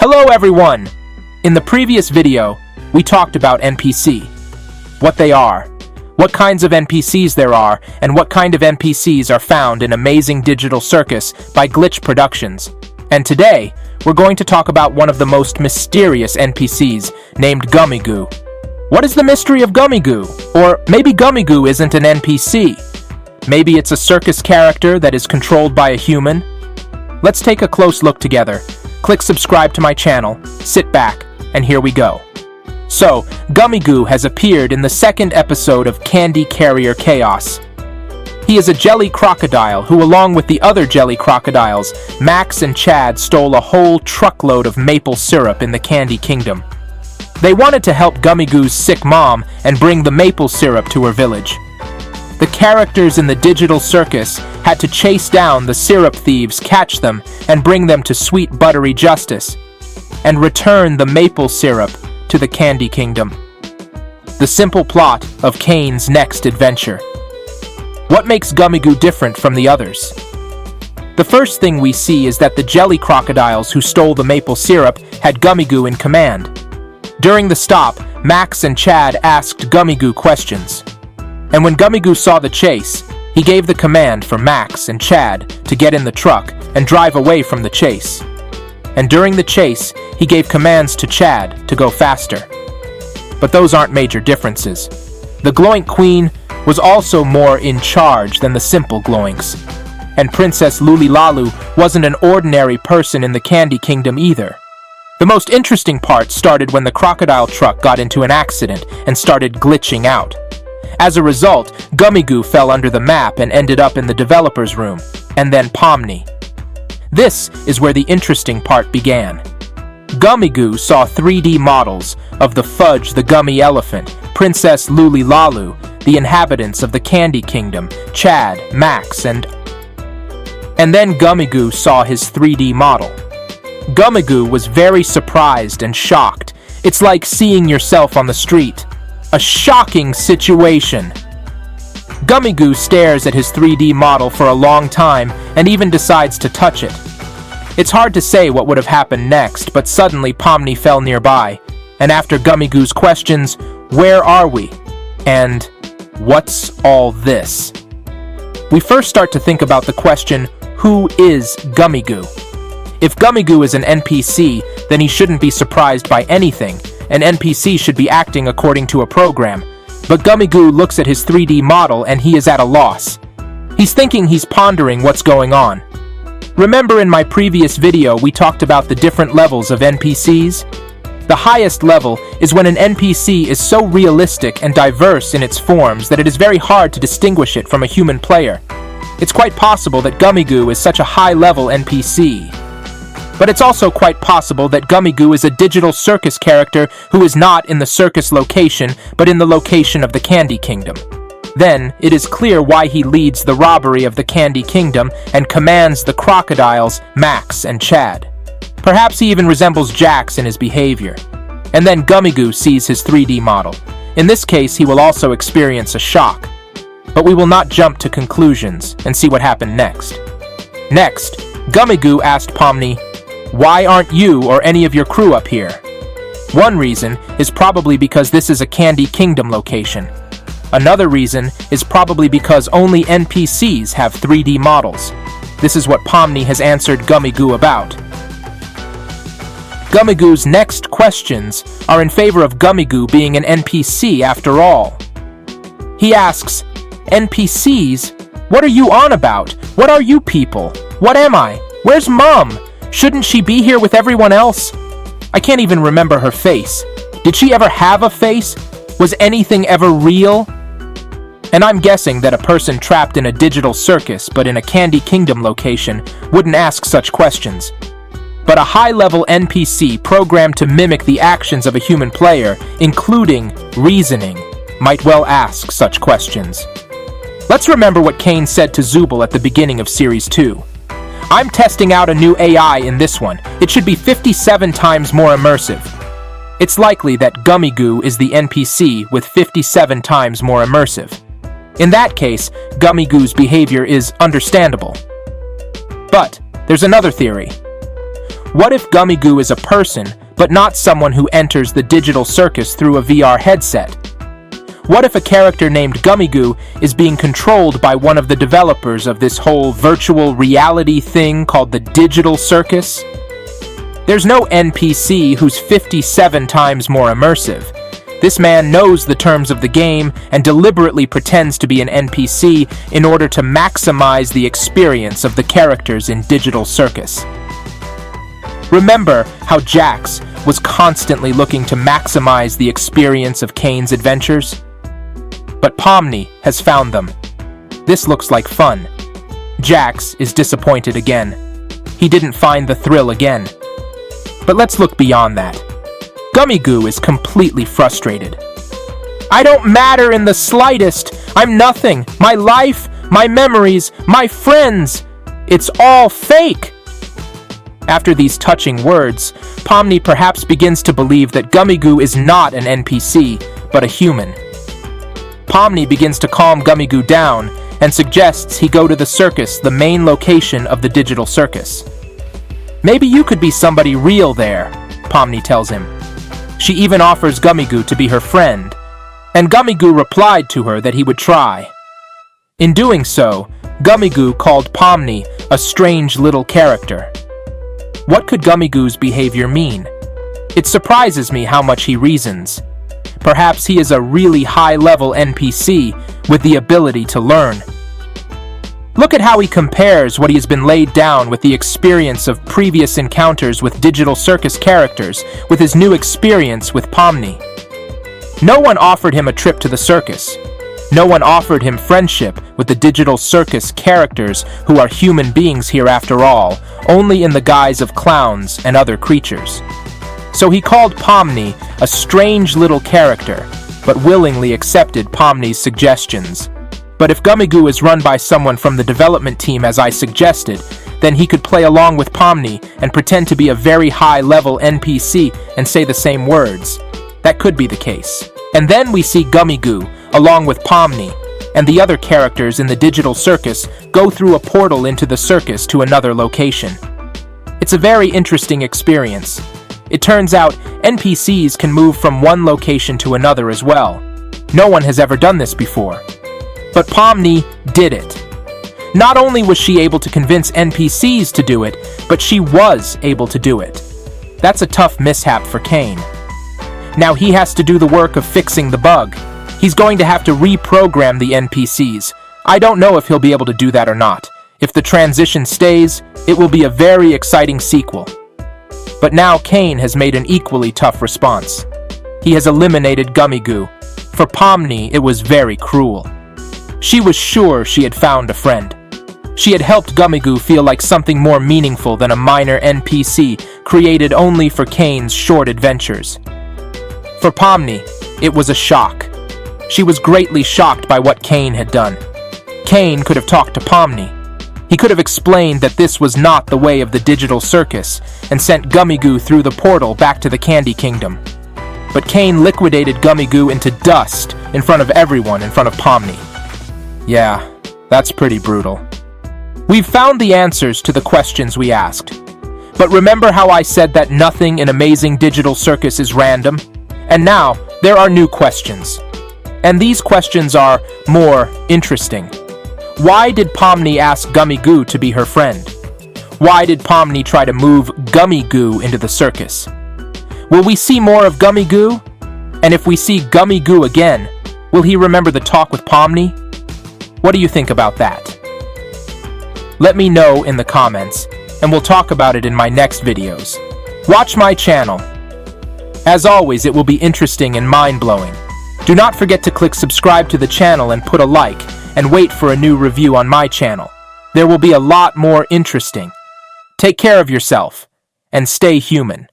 Hello everyone! In the previous video, we talked about NPC, what they are, what kinds of NPCs there are, and what kind of NPCs are found in Amazing Digital Circus by Glitch Productions. And today, we're going to talk about one of the most mysterious NPCs, named Gummigoo. What is the mystery of Gummigoo? Or maybe Gummigoo isn't an NPC. Maybe it's a circus character that is controlled by a human? Let's take a close look together. Click subscribe to my channel, sit back, and here we go. So, Gummigoo has appeared in the second episode of Candy Carrier Chaos. He is a jelly crocodile who, along with the other jelly crocodiles, Max and Chad stole a whole truckload of maple syrup in the Candy Kingdom. They wanted to help Gummigoo's sick mom and bring the maple syrup to her village. The characters in the digital circus had to chase down the syrup thieves, catch them, and bring them to sweet buttery justice, and return the maple syrup to the Candy Kingdom. The simple plot of Kane's next adventure. What makes Gummigoo different from the others? The first thing we see is that the jelly crocodiles who stole the maple syrup had Gummigoo in command. During the stop, Max and Chad asked Gummigoo questions. And when Gummigoo saw the chase, he gave the command for Max and Chad to get in the truck and drive away from the chase. And during the chase, he gave commands to Chad to go faster. But those aren't major differences. The Gloink Queen was also more in charge than the simple Gloinks. And Princess Lulilalu wasn't an ordinary person in the Candy Kingdom either. The most interesting part started when the crocodile truck got into an accident and started glitching out. As a result, Gummigoo fell under the map and ended up in the developer's room, and then Pomni. This is where the interesting part began. Gummigoo saw 3D models of the Fudge the Gummy Elephant, Princess Lulilalu, the inhabitants of the Candy Kingdom, Chad, Max, and then Gummigoo saw his 3D model. Gummigoo was very surprised and shocked. It's like seeing yourself on the street. A shocking situation. Gummigoo stares at his 3D model for a long time and even decides to touch it. It's hard to say what would have happened next, but suddenly Pomni fell nearby. And after Gummigoo's questions, "Where are we?" and "What's all this?" we first start to think about the question, who is Gummigoo? If Gummigoo is an NPC, then he shouldn't be surprised by anything. An NPC should be acting according to a program. But Gummigoo looks at his 3D model and he is at a loss. He's thinking, he's pondering what's going on. Remember in my previous video we talked about the different levels of NPCs? The highest level is when an NPC is so realistic and diverse in its forms that it is very hard to distinguish it from a human player. It's quite possible that Gummigoo is such a high-level NPC. But it's also quite possible that Gummigoo is a digital circus character who is not in the circus location, but in the location of the Candy Kingdom. Then, it is clear why he leads the robbery of the Candy Kingdom and commands the crocodiles, Max and Chad. Perhaps he even resembles JAX in his behavior. And then Gummigoo sees his 3D model. In this case, he will also experience a shock. But we will not jump to conclusions and see what happened next. Next, Gummigoo asked Pomni, "Why aren't you or any of your crew up here?" One reason is probably because this is a Candy Kingdom location. Another reason is probably because only NPCs have 3D models. This is what Pomni has answered Gummigoo about. Gummigoo's next questions are in favor of Gummigoo being an NPC after all. He asks, "NPCs? What are you on about? What are you people? What am I? Where's Mom? Shouldn't she be here with everyone else? I can't even remember her face. Did she ever have a face? Was anything ever real?" And I'm guessing that a person trapped in a digital circus but in a Candy Kingdom location wouldn't ask such questions. But a high-level NPC programmed to mimic the actions of a human player, including reasoning, might well ask such questions. Let's remember what Kane said to Zooble at the beginning of Series 2. "I'm testing out a new AI in this one. It should be 57 times more immersive." It's likely that Gummigoo is the NPC with 57 times more immersive. In that case, Gummigoo's behavior is understandable. But there's another theory. What if Gummigoo is a person, but not someone who enters the digital circus through a VR headset? What if a character named Gummigoo is being controlled by one of the developers of this whole virtual reality thing called the digital circus? There's no NPC who's 57 times more immersive. This man knows the terms of the game and deliberately pretends to be an NPC in order to maximize the experience of the characters in digital circus. Remember how Jax was constantly looking to maximize the experience of Kane's adventures? But Pomni has found them. This looks like fun. Jax is disappointed again. He didn't find the thrill again. But let's look beyond that. Gummigoo is completely frustrated. I don't matter in the slightest. I'm nothing. My life, my memories, my friends. It's all fake. After these touching words, Pomni perhaps begins to believe that Gummigoo is not an NPC, but a human. Pomni begins to calm Gummigoo down and suggests he go to the circus, the main location of the digital circus. Maybe you could be somebody real there, Pomni tells him. She even offers Gummigoo to be her friend, and Gummigoo replied to her that he would try. In doing so, Gummigoo called Pomni a strange little character. What could Gummigoo's behavior mean? It surprises me how much he reasons. Perhaps he is a really high-level NPC with the ability to learn. Look at how he compares what he has been laid down with the experience of previous encounters with digital circus characters with his new experience with Pomni. No one offered him a trip to the circus. No one offered him friendship with the digital circus characters who are human beings here after all, only in the guise of clowns and other creatures. So he called Pomni a strange little character, but willingly accepted Pomni's suggestions. But if Gummigoo is run by someone from the development team as I suggested, then he could play along with Pomni and pretend to be a very high-level NPC and say the same words. That could be the case. And then we see Gummigoo, along with Pomni, and the other characters in the digital circus go through a portal into the circus to another location. It's a very interesting experience. It turns out NPCs can move from one location to another as well. No one has ever done this before. But Pomni did it. Not only was she able to convince NPCs to do it, but she was able to do it. That's a tough mishap for Kane. Now he has to do the work of fixing the bug. He's going to have to reprogram the NPCs. I don't know if he'll be able to do that or not. If the transition stays, it will be a very exciting sequel. But now Kane has made an equally tough response. He has eliminated Gummigoo. For Pomni, it was very cruel. She was sure she had found a friend. She had helped Gummigoo feel like something more meaningful than a minor NPC created only for Kane's short adventures. For Pomni, it was a shock. She was greatly shocked by what Kane had done. Kane could have talked to Pomni. He could have explained that this was not the way of the digital circus and sent Gummigoo through the portal back to the Candy Kingdom. But Kane liquidated Gummigoo into dust in front of everyone in front of Pomni. Yeah, that's pretty brutal. We've found the answers to the questions we asked. But remember how I said that nothing in Amazing Digital Circus is random? And now, there are new questions. And these questions are more interesting. Why did Pomni ask Gummigoo to be her friend? Why did Pomni try to move Gummigoo into the circus? Will we see more of Gummigoo? And if we see Gummigoo again, will he remember the talk with Pomni? What do you think about that? Let me know in the comments, and we'll talk about it in my next videos. Watch my channel. As always, it will be interesting and mind-blowing. Do not forget to click subscribe to the channel and put a like, and wait for a new review on my channel. There will be a lot more interesting. Take care of yourself, and stay human.